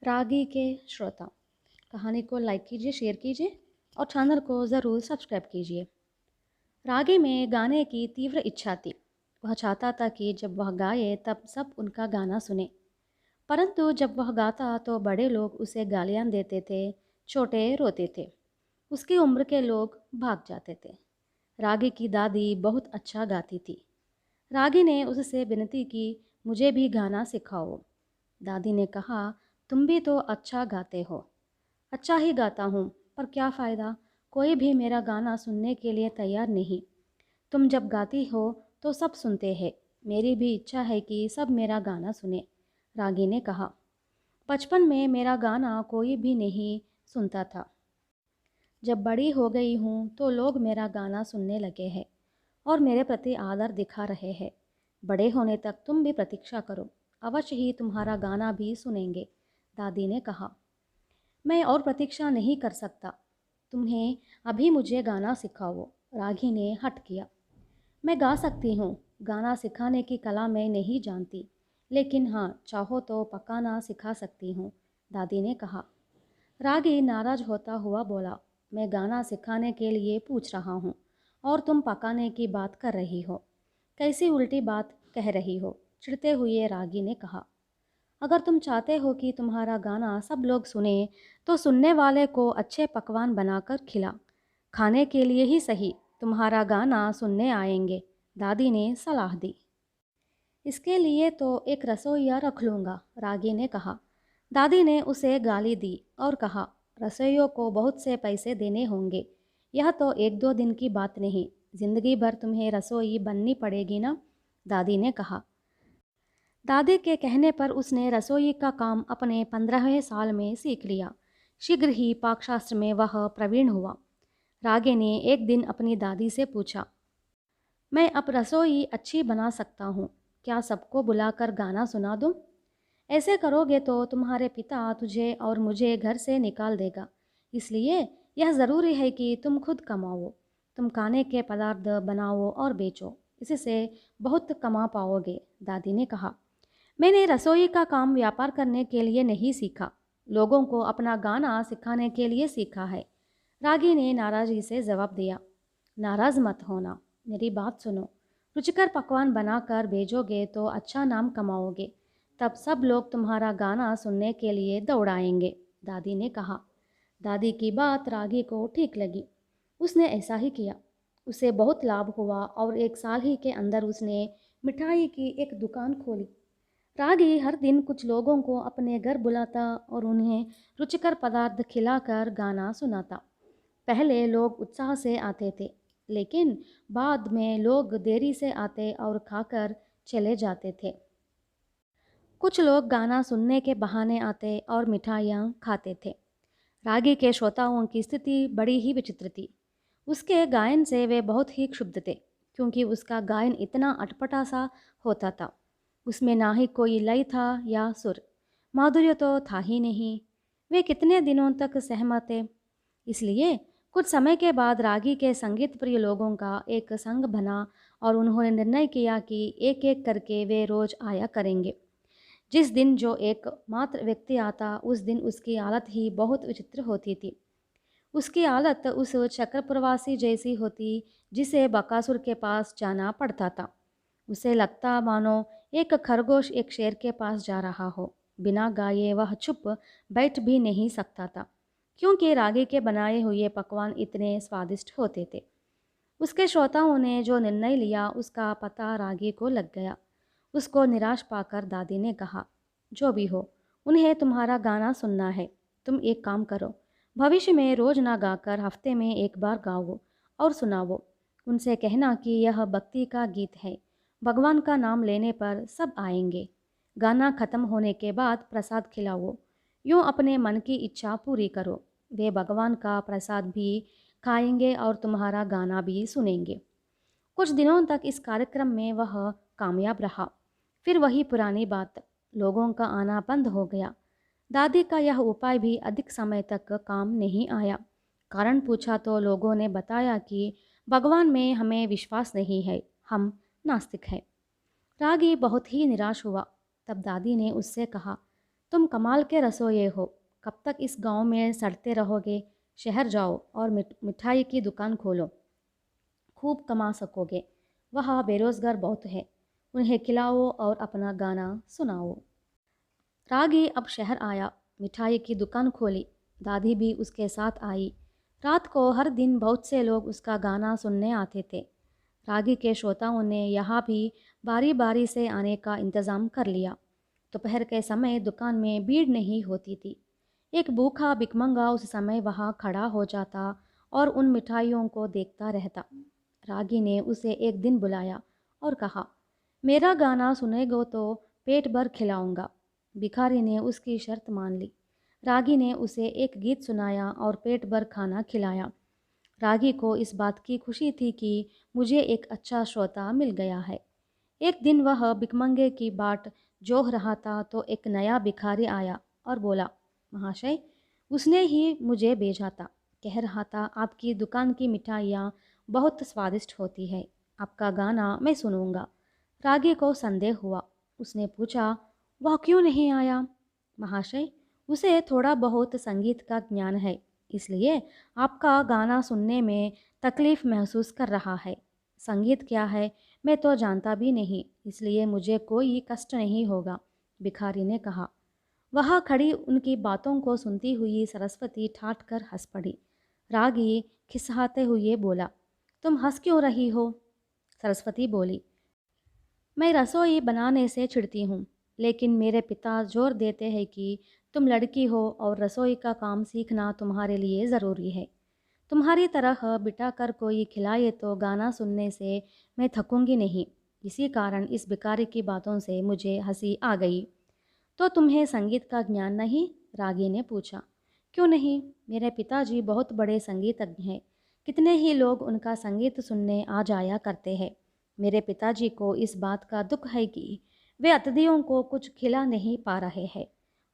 रागी के श्रोता, कहानी को लाइक कीजिए, शेयर कीजिए और चैनल को ज़रूर सब्सक्राइब कीजिए। रागी में गाने की तीव्र इच्छा थी। वह चाहता था कि जब वह गाए तब सब उनका गाना सुने। परंतु जब वह गाता तो बड़े लोग उसे गालियाँ देते थे, छोटे रोते थे। उसकी उम्र के लोग भाग जाते थे। रागी की दादी बहुत अच्छा गाती थी। रागी ने उससे विनती की, मुझे भी गाना सिखाओ। दादी ने कहा, तुम भी तो अच्छा गाते हो। अच्छा ही गाता हूँ, पर क्या फ़ायदा, कोई भी मेरा गाना सुनने के लिए तैयार नहीं। तुम जब गाती हो तो सब सुनते हैं। मेरी भी इच्छा है कि सब मेरा गाना सुने। रागी ने कहा, बचपन में मेरा गाना कोई भी नहीं सुनता था। जब बड़ी हो गई हूँ तो लोग मेरा गाना सुनने लगे हैं और मेरे प्रति आदर दिखा रहे हैं। बड़े होने तक तुम भी प्रतीक्षा करो, अवश्य ही तुम्हारा गाना भी सुनेंगे। दादी ने कहा, मैं और प्रतीक्षा नहीं कर सकता। तुम्हें अभी मुझे गाना सिखाओ। रागी ने हट किया। मैं गा सकती हूँ। गाना सिखाने की कला मैं नहीं जानती, लेकिन हाँ, चाहो तो पकाना सिखा सकती हूँ। दादी ने कहा। रागी नाराज होता हुआ बोला, मैं गाना सिखाने के लिए पूछ रहा हूँ और तुम पकाने की बात कर रही हो। कैसी उल्टी बात कह रही हो। चिढ़ते हुए रागी ने कहा, अगर तुम चाहते हो कि तुम्हारा गाना सब लोग सुने तो सुनने वाले को अच्छे पकवान बनाकर खिला। खाने के लिए ही सही, तुम्हारा गाना सुनने आएंगे। दादी ने सलाह दी। इसके लिए तो एक रसोइया रख लूँगा, रागी ने कहा। दादी ने उसे गाली दी और कहा, रसोइयों को बहुत से पैसे देने होंगे। यह तो एक दो दिन की बात नहीं, जिंदगी भर तुम्हें रसोई बननी पड़ेगी ना। दादी ने कहा। दादी के कहने पर उसने रसोई का काम अपने 15वें साल में सीख लिया। शीघ्र ही पाकशास्त्र में वह प्रवीण हुआ। रागे ने एक दिन अपनी दादी से पूछा, मैं अब रसोई अच्छी बना सकता हूँ, क्या सबको बुलाकर गाना सुना दूँ? ऐसे करोगे तो तुम्हारे पिता तुझे और मुझे घर से निकाल देगा। इसलिए यह ज़रूरी है कि तुम खुद कमाओ। तुम खाने के पदार्थ बनाओ और बेचो, इससे बहुत कमा पाओगे। दादी ने कहा, मैंने रसोई का काम व्यापार करने के लिए नहीं सीखा, लोगों को अपना गाना सिखाने के लिए सीखा है। रागी ने नाराज़गी से जवाब दिया, नाराज़ मत होना, मेरी बात सुनो। रुचिकर पकवान बनाकर भेजोगे तो अच्छा नाम कमाओगे। तब सब लोग तुम्हारा गाना सुनने के लिए दौड़ाएंगे। दादी ने कहा। दादी की बात रागी को ठीक लगी। उसने ऐसा ही किया। उसे बहुत लाभ हुआ और एक साल ही के अंदर उसने मिठाई की एक दुकान खोली। रागी हर दिन कुछ लोगों को अपने घर बुलाता और उन्हें रुचिकर पदार्थ खिलाकर गाना सुनाता। पहले लोग उत्साह से आते थे, लेकिन बाद में लोग देरी से आते और खाकर चले जाते थे। कुछ लोग गाना सुनने के बहाने आते और मिठाइयाँ खाते थे। रागी के श्रोताओं की स्थिति बड़ी ही विचित्र थी। उसके गायन से वे बहुत ही क्षुब्ध थे, क्योंकि उसका गायन इतना अटपटा सा होता था। उसमें ना ही कोई लय था या सुर, माधुर्य तो था ही नहीं। वे कितने दिनों तक सहमत थे। इसलिए कुछ समय के बाद रागी के संगीत प्रिय लोगों का एक संघ बना और उन्होंने निर्णय किया कि एक एक करके वे रोज आया करेंगे। जिस दिन जो एकमात्र व्यक्ति आता, उस दिन उसकी हालत ही बहुत विचित्र होती थी। उसकी हालत उस चक्रप्रवासी जैसी होती जिसे बकासुर के पास जाना पड़ता था। उसे लगता मानो एक खरगोश एक शेर के पास जा रहा हो। बिना गाये वह चुप बैठ भी नहीं सकता था, क्योंकि रागी के बनाए हुए पकवान इतने स्वादिष्ट होते थे। उसके श्रोताओं ने जो निर्णय लिया उसका पता रागी को लग गया। उसको निराश पाकर दादी ने कहा, जो भी हो, उन्हें तुम्हारा गाना सुनना है। तुम एक काम करो, भविष्य में रोज ना गाकर हफ्ते में एक बार गाओ और सुनाओ। उनसे कहना कि यह भक्ति का गीत है, भगवान का नाम लेने पर सब आएंगे। गाना खत्म होने के बाद प्रसाद खिलाओ। यूँ अपने मन की इच्छा पूरी करो। वे भगवान का प्रसाद भी खाएंगे और तुम्हारा गाना भी सुनेंगे। कुछ दिनों तक इस कार्यक्रम में वह कामयाब रहा। फिर वही पुरानी बात, लोगों का आना बंद हो गया। दादी का यह उपाय भी अधिक समय तक काम नहीं आया। कारण पूछा तो लोगों ने बताया कि भगवान में हमें विश्वास नहीं है, हम नास्तिक हैं। रागी बहुत ही निराश हुआ। तब दादी ने उससे कहा, तुम कमाल के रसोइये हो। कब तक इस गांव में सड़ते रहोगे? शहर जाओ और मिठाई की दुकान खोलो, खूब कमा सकोगे। वहाँ बेरोज़गार बहुत है, उन्हें खिलाओ और अपना गाना सुनाओ। रागी अब शहर आया, मिठाई की दुकान खोली। दादी भी उसके साथ आई। रात को हर दिन बहुत से लोग उसका गाना सुनने आते थे। रागी के श्रोताओं ने यहाँ भी बारी बारी से आने का इंतज़ाम कर लिया। दोपहर के समय दुकान में भीड़ नहीं होती थी। एक भूखा भिखमंगा उस समय वहाँ खड़ा हो जाता और उन मिठाइयों को देखता रहता। रागी ने उसे एक दिन बुलाया और कहा, मेरा गाना सुनेगो तो पेट भर खिलाऊंगा। भिखारी ने उसकी शर्त मान ली। रागी ने उसे एक गीत सुनाया और पेट भर खाना खिलाया। रागी को इस बात की खुशी थी कि मुझे एक अच्छा श्रोता मिल गया है। एक दिन वह भिखमंगे की बाट जोह रहा था तो एक नया भिखारी आया और बोला, महाशय, उसने ही मुझे भेजा था। कह रहा था आपकी दुकान की मिठाइयाँ बहुत स्वादिष्ट होती है, आपका गाना मैं सुनूंगा। रागी को संदेह हुआ। उसने पूछा, वह क्यों नहीं आया? महाशय, उसे थोड़ा बहुत संगीत का ज्ञान है, इसलिए आपका गाना सुनने में तकलीफ़ महसूस कर रहा है। संगीत क्या है मैं तो जानता भी नहीं, इसलिए मुझे कोई कष्ट नहीं होगा, भिखारी ने कहा। वहाँ खड़ी उनकी बातों को सुनती हुई सरस्वती ठाठ कर हंस पड़ी। रागी खिसहाते हुए बोला, तुम हंस क्यों रही हो? सरस्वती बोली, मैं रसोई बनाने से चिढ़ती हूँ, लेकिन मेरे पिता जोर देते हैं कि तुम लड़की हो और रसोई का काम सीखना तुम्हारे लिए ज़रूरी है। तुम्हारी तरह बिठा कर कोई खिलाए तो गाना सुनने से मैं थकूंगी नहीं। इसी कारण इस भिखारी की बातों से मुझे हंसी आ गई। तो तुम्हें संगीत का ज्ञान नहीं? रागी ने पूछा। क्यों नहीं, मेरे पिताजी बहुत बड़े संगीतज्ञ हैं। कितने ही लोग उनका संगीत सुनने आ जाया करते हैं। मेरे पिताजी को इस बात का दुख है कि वे अतिथियों को कुछ खिला नहीं पा रहे हैं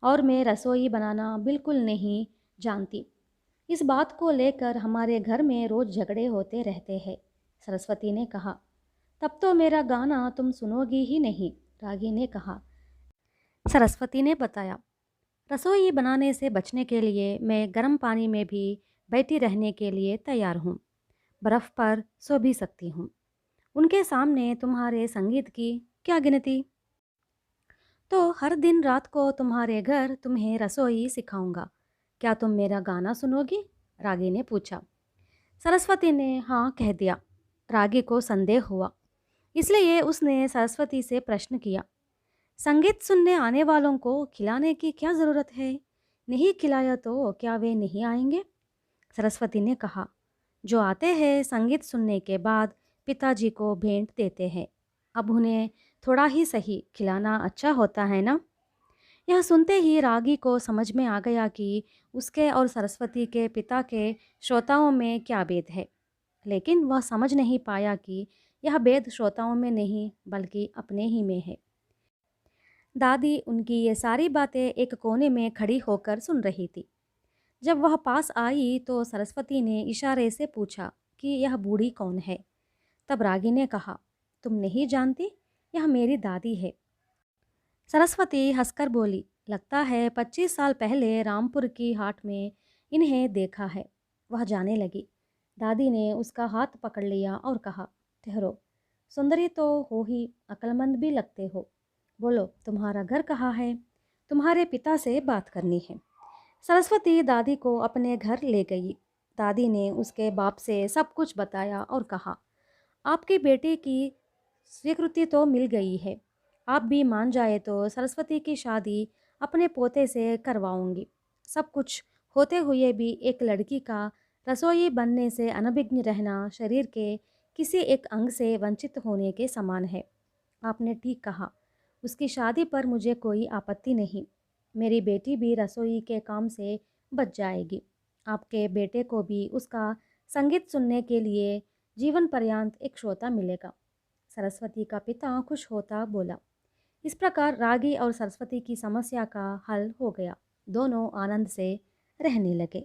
और मैं रसोई बनाना बिल्कुल नहीं जानती। इस बात को लेकर हमारे घर में रोज़ झगड़े होते रहते हैं, सरस्वती ने कहा। तब तो मेरा गाना तुम सुनोगी ही नहीं, रागी ने कहा। सरस्वती ने बताया, रसोई बनाने से बचने के लिए मैं गर्म पानी में भी बैठी रहने के लिए तैयार हूँ। बर्फ़ पर सो भी सकती हूँ। उनके सामने तुम्हारे संगीत की क्या गिनती। तो हर दिन रात को तुम्हारे घर तुम्हें रसोई सिखाऊंगा। क्या तुम मेरा गाना सुनोगी? रागी ने पूछा। सरस्वती ने हाँ कह दिया। रागी को संदेह हुआ, इसलिए उसने सरस्वती से प्रश्न किया, संगीत सुनने आने वालों को खिलाने की क्या ज़रूरत है? नहीं खिलाया तो क्या वे नहीं आएंगे? सरस्वती ने कहा, जो आते हैं संगीत सुनने के बाद पिताजी को भेंट देते हैं। अब उन्हें थोड़ा ही सही खिलाना अच्छा होता है ना? यह सुनते ही रागी को समझ में आ गया कि उसके और सरस्वती के पिता के श्रोताओं में क्या भेद है। लेकिन वह समझ नहीं पाया कि यह भेद श्रोताओं में नहीं बल्कि अपने ही में है। दादी उनकी ये सारी बातें एक कोने में खड़ी होकर सुन रही थी। जब वह पास आई तो सरस्वती ने इशारे से पूछा कि यह बूढ़ी कौन है। तब रागी ने कहा, तुम नहीं जानती, यह मेरी दादी है। सरस्वती हंसकर बोली, लगता है 25 साल पहले रामपुर की हाट में इन्हें देखा है। वह जाने लगी। दादी ने उसका हाथ पकड़ लिया और कहा, ठहरो, सुंदरी तो हो ही, अक्लमंद भी लगते हो। बोलो, तुम्हारा घर कहाँ है? तुम्हारे पिता से बात करनी है। सरस्वती दादी को अपने घर ले गई। दादी ने उसके बाप से सब कुछ बताया और कहा, आपकी बेटी की स्वीकृति तो मिल गई है। आप भी मान जाए तो सरस्वती की शादी अपने पोते से करवाऊंगी। सब कुछ होते हुए भी एक लड़की का रसोई बनने से अनभिज्ञ रहना शरीर के किसी एक अंग से वंचित होने के समान है। आपने ठीक कहा, उसकी शादी पर मुझे कोई आपत्ति नहीं। मेरी बेटी भी रसोई के काम से बच जाएगी। आपके बेटे को भी उसका संगीत सुनने के लिए जीवन पर्यंत एक श्रोता मिलेगा। सरस्वती का पिता खुश होता बोला। इस प्रकार रागी और सरस्वती की समस्या का हल हो गया। दोनों आनंद से रहने लगे।